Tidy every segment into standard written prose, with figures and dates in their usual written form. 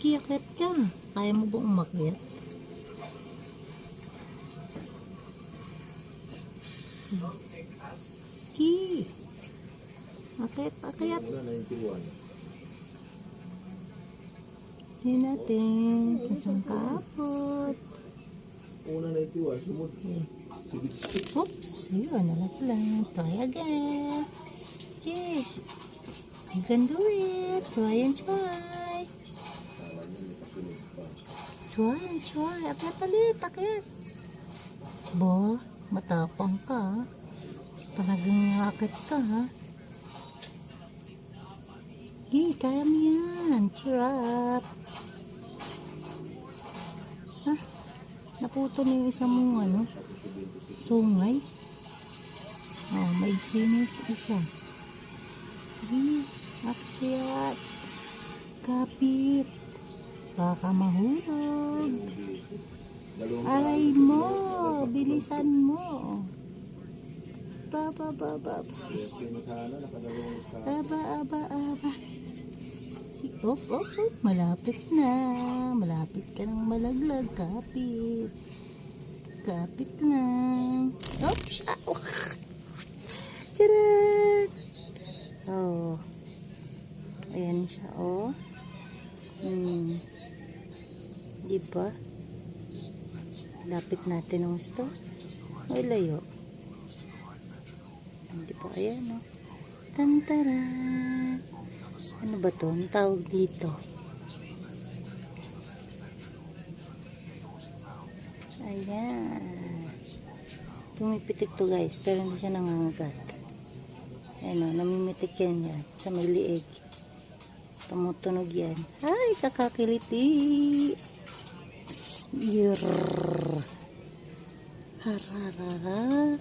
Kiyakit ka. Kaya mo ba umakyat? Ki. Akyat, akyat. Hindi natin. Isang kapot. Una na itiwan, sumod. Oops. Yun, nalaglag. Try again. Okay. You can do it. Try and try. Try and try. Akyat ulit. Akyat. Bo, matapang ka. Talagang akyat ka ha. Kaya mo yan. Cheer up. Ha? Naputo na yung isa mong ano? Sungay. Oh, may sinis isa. Akyat. Kapit. Baka mahulog. Aray mo. Bilisan mo. Aba. Op. Malapit na. Malapit ka ng malaglag. Kapit. Kapit na. Oops. Tcharan! Oh. Ayan siya, oh. Diba? Lapit natin ang gusto. Ay, layo. Hindi po, ayan, oh. Tantaran! Ano ba to? Ang tawag dito? Ayan. Tumipitik to guys, pero hindi siya nangangagat. Ayan o, namimitik yan yan. Sa may liig. Tumutunog yan. Ay, kakakiliti. Yurr. Hararara.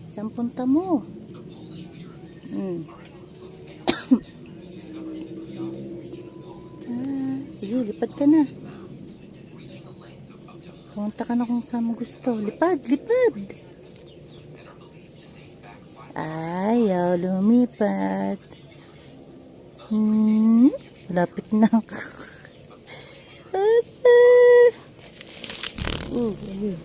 Saan punta mo? Sige, lipad ka na. Pumunta ka na kung saan mo gusto. Lipad. Ayaw lumipat. Lapit na. Ayun.